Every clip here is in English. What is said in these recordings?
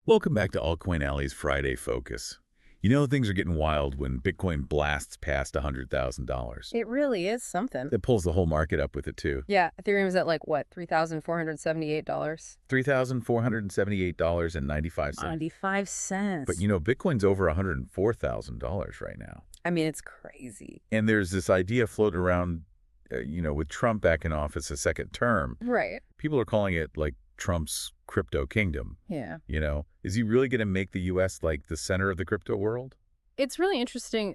Welcome back to Altcoin Alley's Friday Focus. You know things are getting wild when Bitcoin blasts past $100,000. It really is something. It pulls the whole market up with it, too. Yeah, Ethereum's at like what, $3,478? $3,478.95. 95 But cents. Bitcoin's over $104,000 right now. I mean, it's crazy. And there's this idea floating around, with Trump back in office a second term. Right. People are calling it like Trump's crypto kingdom. Yeah. Is he really going to make the U.S. like the center of the crypto world? It's really interesting.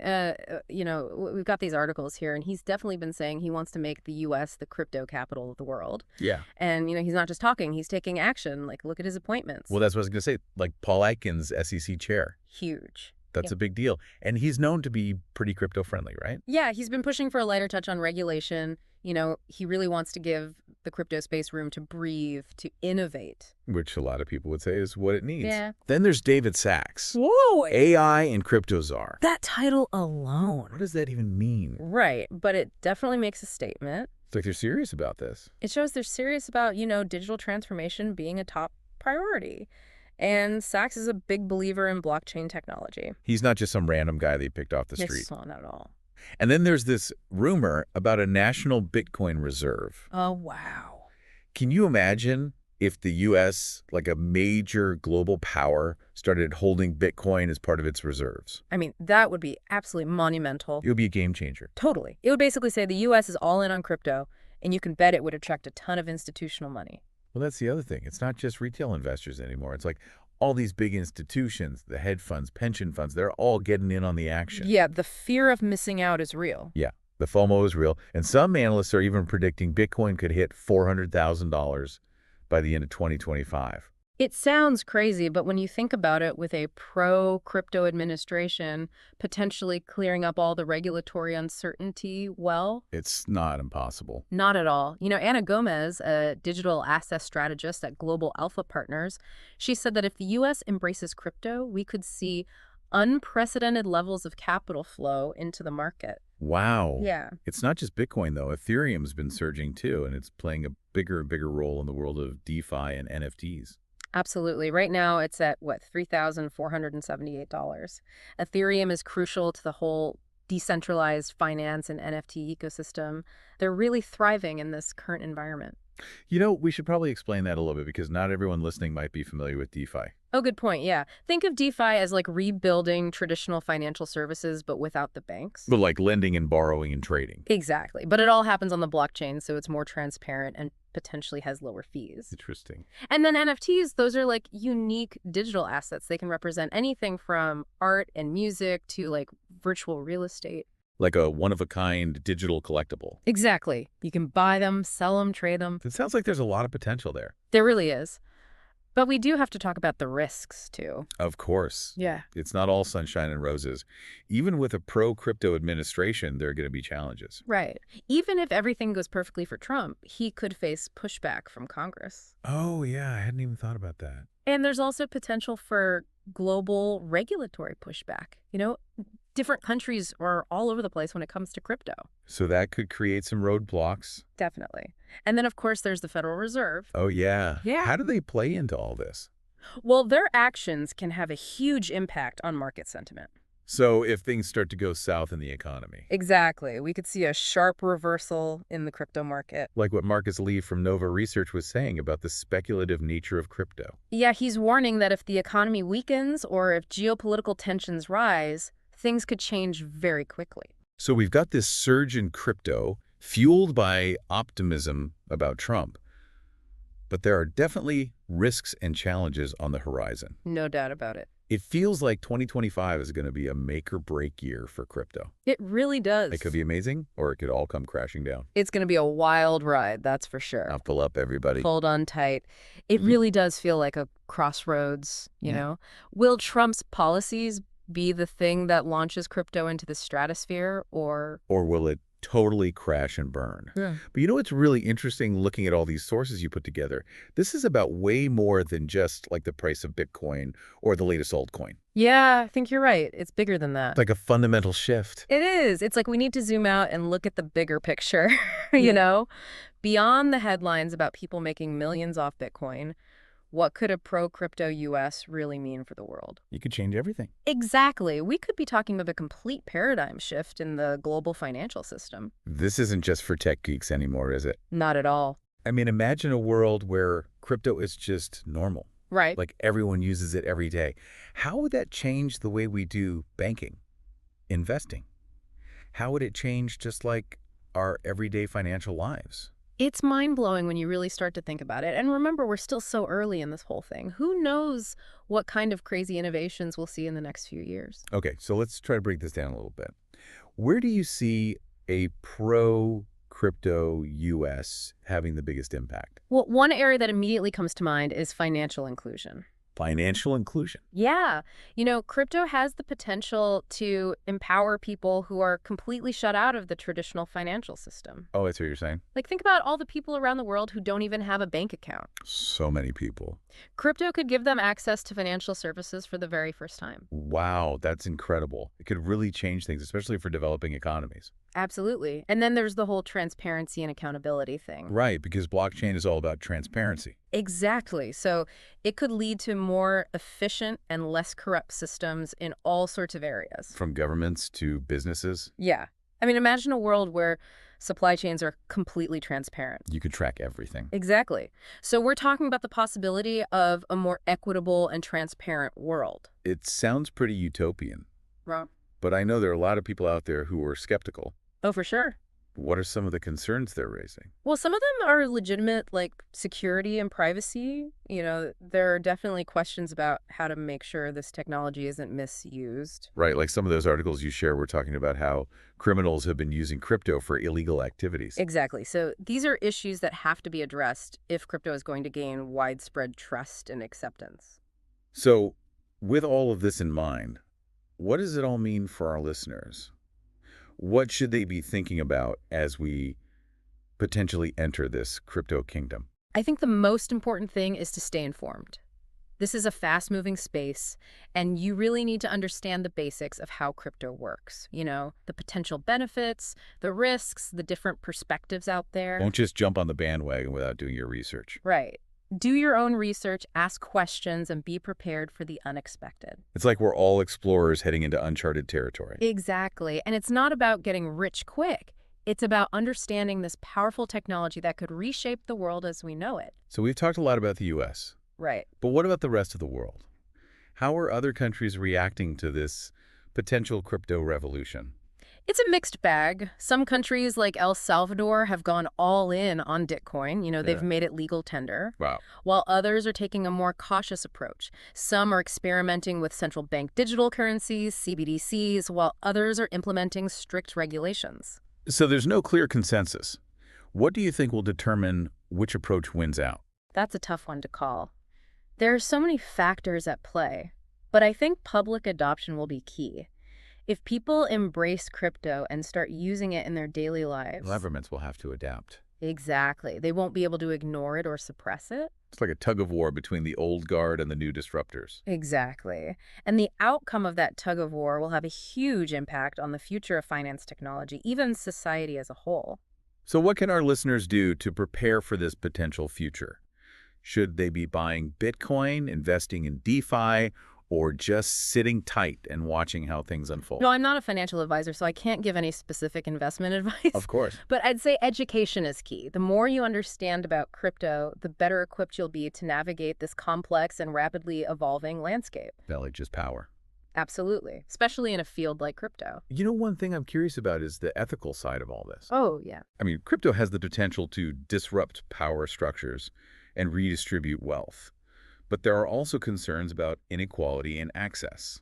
We've got these articles here, and he's definitely been saying he wants to make the U.S. the crypto capital of the world. Yeah. And, he's not just talking, he's taking action. Like, look at his appointments. Well, that's what I was going to say. Like Paul Atkins, SEC chair. Huge. That's a big deal. And he's known to be pretty crypto-friendly, right? Yeah, he's been pushing for a lighter touch on regulation. He really wants to give the crypto space room to breathe, to innovate. Which a lot of people would say is what it needs. Yeah. Then there's David Sachs. Whoa! AI and crypto czar. That title alone. What does that even mean? Right, but it definitely makes a statement. It's like they're serious about this. It shows they're serious about, digital transformation being a top priority. And Sachs is a big believer in blockchain technology. He's not just some random guy they picked off the street. No, not at all. And then there's this rumor about a national Bitcoin reserve. Oh, wow. Can you imagine if the U.S., like a major global power, started holding Bitcoin as part of its reserves? I mean, that would be absolutely monumental. It would be a game changer. Totally. It would basically say the U.S. is all in on crypto, and you can bet it would attract a ton of institutional money. Well, that's the other thing. It's not just retail investors anymore. It's like all these big institutions, the hedge funds, pension funds, they're all getting in on the action. Yeah, the fear of missing out is real. Yeah, the FOMO is real. And some analysts are even predicting Bitcoin could hit $400,000 by the end of 2025. It sounds crazy, but when you think about it, with a pro-crypto administration potentially clearing up all the regulatory uncertainty, well... It's not impossible. Not at all. Anna Gomez, a digital asset strategist at Global Alpha Partners, she said that if the U.S. embraces crypto, we could see unprecedented levels of capital flow into the market. Wow. Yeah. It's not just Bitcoin, though. Ethereum's been surging, too, and it's playing a bigger and bigger role in the world of DeFi and NFTs. Absolutely. Right now, it's at, $3,478. Ethereum is crucial to the whole decentralized finance and NFT ecosystem. They're really thriving in this current environment. We should probably explain that a little bit because not everyone listening might be familiar with DeFi. Oh, good point. Yeah. Think of DeFi as like rebuilding traditional financial services, but without the banks. But like lending and borrowing and trading. Exactly. But it all happens on the blockchain, so it's more transparent and potentially has lower fees. Interesting. And then NFTs, those are like unique digital assets. They can represent anything from art and music to like virtual real estate. Like a one-of-a-kind digital collectible. Exactly. You can buy them, sell them, trade them. It sounds like there's a lot of potential there. There really is. But we do have to talk about the risks, too. Of course. Yeah. It's not all sunshine and roses. Even with a pro-crypto administration, there are going to be challenges. Right. Even if everything goes perfectly for Trump, he could face pushback from Congress. Oh, yeah. I hadn't even thought about that. And there's also potential for global regulatory pushback. Different countries are all over the place when it comes to crypto. So that could create some roadblocks. Definitely. And then, of course, there's the Federal Reserve. Oh, yeah. Yeah. How do they play into all this? Well, their actions can have a huge impact on market sentiment. So if things start to go south in the economy. Exactly. We could see a sharp reversal in the crypto market. Like what Marcus Lee from Nova Research was saying about the speculative nature of crypto. Yeah, he's warning that if the economy weakens or if geopolitical tensions rise, things could change very quickly. So we've got this surge in crypto fueled by optimism about Trump. But there are definitely risks and challenges on the horizon. No doubt about it. It feels like 2025 is going to be a make-or-break year for crypto. It really does. It could be amazing, or it could all come crashing down. It's going to be a wild ride, that's for sure. Buckle up, everybody. Hold on tight. It really does feel like a crossroads, you know? Will Trump's policies be the thing that launches crypto into the stratosphere, or will it totally crash and burn? Yeah. But it's really interesting looking at all these sources you put together. This is about way more than just like the price of Bitcoin or the latest altcoin. Yeah, I think you're right. It's bigger than that. It's like a fundamental shift. It is. It's like we need to zoom out and look at the bigger picture, you know? Beyond the headlines about people making millions off Bitcoin, What could a pro-crypto U.S. really mean for the world? You could change everything. Exactly. We could be talking about a complete paradigm shift in the global financial system. This isn't just for tech geeks anymore, is it? Not at all. I mean, imagine a world where crypto is just normal. Right. Like everyone uses it every day. How would that change the way we do banking, investing? How would it change just like our everyday financial lives? It's mind-blowing when you really start to think about it. And remember, we're still so early in this whole thing. Who knows what kind of crazy innovations we'll see in the next few years? Okay, so let's try to break this down a little bit. Where do you see a pro-crypto U.S. having the biggest impact? Well, one area that immediately comes to mind is financial inclusion. Financial inclusion. Yeah. Crypto has the potential to empower people who are completely shut out of the traditional financial system. Oh, that's what you're saying? Like, think about all the people around the world who don't even have a bank account. So many people. Crypto could give them access to financial services for the very first time. Wow, that's incredible. It could really change things, especially for developing economies. Absolutely. And then there's the whole transparency and accountability thing. Right, because blockchain is all about transparency. Exactly. So it could lead to more efficient and less corrupt systems in all sorts of areas. From governments to businesses, Yeah. I mean, imagine a world where supply chains are completely transparent. you could track everything. Exactly. So we're talking about the possibility of a more equitable and transparent world. It sounds pretty utopian, Right. but I know there are a lot of people out there who are skeptical. Oh, for sure. What are some of the concerns they're raising? Well, some of them are legitimate, like security and privacy. There are definitely questions about how to make sure this technology isn't misused. Right, like some of those articles you share were talking about how criminals have been using crypto for illegal activities. Exactly. So these are issues that have to be addressed if crypto is going to gain widespread trust and acceptance. So, with all of this in mind, what does it all mean for our listeners? What should they be thinking about as we potentially enter this crypto kingdom? I think the most important thing is to stay informed. This is a fast-moving space, and you really need to understand the basics of how crypto works. The potential benefits, the risks, the different perspectives out there. Don't just jump on the bandwagon without doing your research. Right. Do your own research, ask questions, and be prepared for the unexpected. It's like we're all explorers heading into uncharted territory. Exactly. And it's not about getting rich quick. It's about understanding this powerful technology that could reshape the world as we know it. So we've talked a lot about the U.S., Right. but what about the rest of the world? How are other countries reacting to this potential crypto revolution? It's a mixed bag. Some countries like El Salvador have gone all in on Bitcoin. They've Yeah. made it legal tender, Wow. while others are taking a more cautious approach. Some are experimenting with central bank digital currencies, CBDCs, while others are implementing strict regulations. So there's no clear consensus. What do you think will determine which approach wins out? That's a tough one to call. There are so many factors at play, but I think public adoption will be key. If people embrace crypto and start using it in their daily lives. Governments will have to adapt. Exactly. They won't be able to ignore it or suppress it. It's like a tug of war between the old guard and the new disruptors. Exactly. And the outcome of that tug of war will have a huge impact on the future of finance technology, even society as a whole. So what can our listeners do to prepare for this potential future? Should they be buying Bitcoin, investing in DeFi, or just sitting tight and watching how things unfold? No, I'm not a financial advisor, so I can't give any specific investment advice. Of course. But I'd say education is key. The more you understand about crypto, the better equipped you'll be to navigate this complex and rapidly evolving landscape. Knowledge is power. Absolutely, especially in a field like crypto. One thing I'm curious about is the ethical side of all this. Oh, yeah. I mean, crypto has the potential to disrupt power structures and redistribute wealth. But there are also concerns about inequality and access.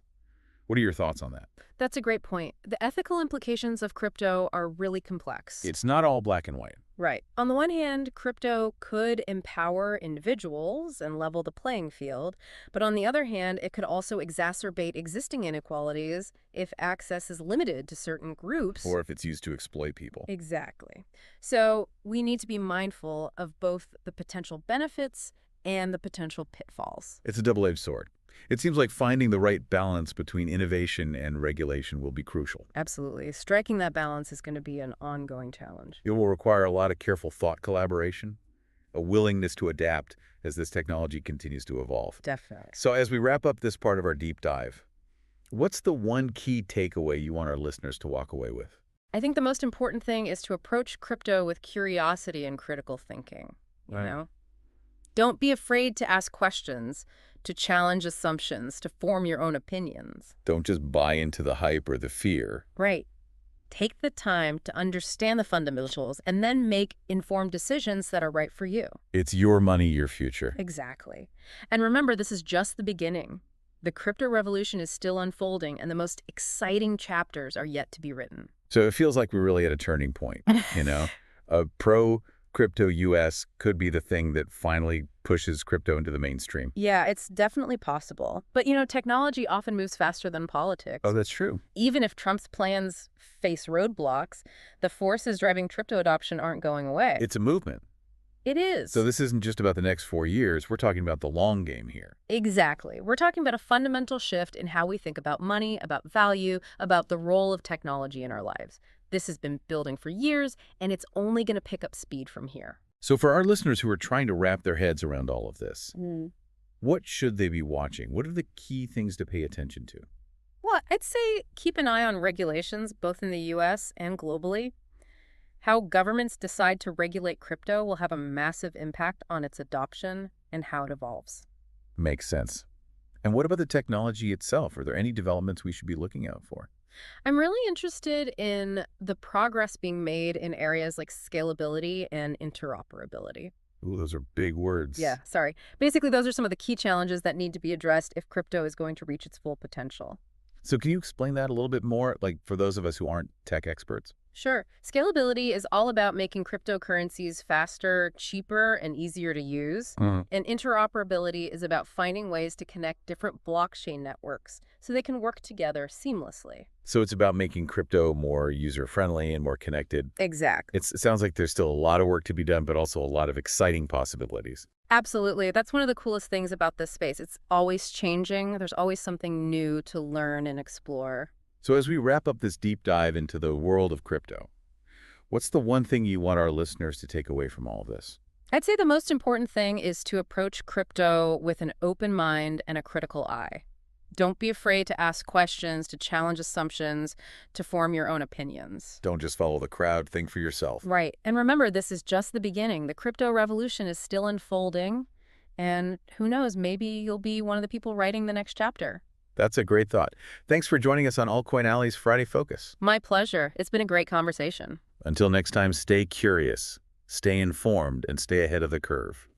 What are your thoughts on that? That's a great point. The ethical implications of crypto are really complex. It's not all black and white. Right. On the one hand, crypto could empower individuals and level the playing field. But on the other hand, it could also exacerbate existing inequalities if access is limited to certain groups. Or if it's used to exploit people. Exactly. So we need to be mindful of both the potential benefits and the potential pitfalls. It's a double-edged sword. It seems like finding the right balance between innovation and regulation will be crucial. Absolutely. Striking that balance is going to be an ongoing challenge. It will require a lot of careful thought collaboration, a willingness to adapt as this technology continues to evolve. Definitely. So as we wrap up this part of our deep dive, what's the one key takeaway you want our listeners to walk away with? I think the most important thing is to approach crypto with curiosity and critical thinking, you Right. know? Don't be afraid to ask questions, to challenge assumptions, to form your own opinions. Don't just buy into the hype or the fear. Right. Take the time to understand the fundamentals and then make informed decisions that are right for you. It's your money, your future. Exactly. And remember, this is just the beginning. The crypto revolution is still unfolding, and the most exciting chapters are yet to be written. So it feels like we're really at a turning point, you know? A pro-crypto US could be the thing that finally pushes crypto into the mainstream. Yeah, it's definitely possible. But, technology often moves faster than politics. Oh, that's true. Even if Trump's plans face roadblocks, the forces driving crypto adoption aren't going away. It's a movement. It is. So this isn't just about the next 4 years. We're talking about the long game here. Exactly. We're talking about a fundamental shift in how we think about money, about value, about the role of technology in our lives. This has been building for years, and it's only going to pick up speed from here. So for our listeners who are trying to wrap their heads around all of this, Mm. what should they be watching? What are the key things to pay attention to? Well, I'd say keep an eye on regulations, both in the U.S. and globally. How governments decide to regulate crypto will have a massive impact on its adoption and how it evolves. Makes sense. And what about the technology itself? Are there any developments we should be looking out for? I'm really interested in the progress being made in areas like scalability and interoperability. Ooh, those are big words. Yeah, sorry. Basically, those are some of the key challenges that need to be addressed if crypto is going to reach its full potential. So can you explain that a little bit more, like for those of us who aren't tech experts? Sure. Scalability is all about making cryptocurrencies faster, cheaper, and easier to use. And interoperability is about finding ways to connect different blockchain networks so they can work together seamlessly. So it's about making crypto more user-friendly and more connected. Exactly. It sounds like there's still a lot of work to be done, but also a lot of exciting possibilities. Absolutely. That's one of the coolest things about this space. It's always changing. There's always something new to learn and explore. So as we wrap up this deep dive into the world of crypto, what's the one thing you want our listeners to take away from all of this? I'd say the most important thing is to approach crypto with an open mind and a critical eye. Don't be afraid to ask questions, to challenge assumptions, to form your own opinions. Don't just follow the crowd, think for yourself. Right. And remember, this is just the beginning. The crypto revolution is still unfolding. And who knows, maybe you'll be one of the people writing the next chapter. That's a great thought. Thanks for joining us on Altcoin Alley's Friday Focus. My pleasure. It's been a great conversation. Until next time, stay curious, stay informed, and stay ahead of the curve.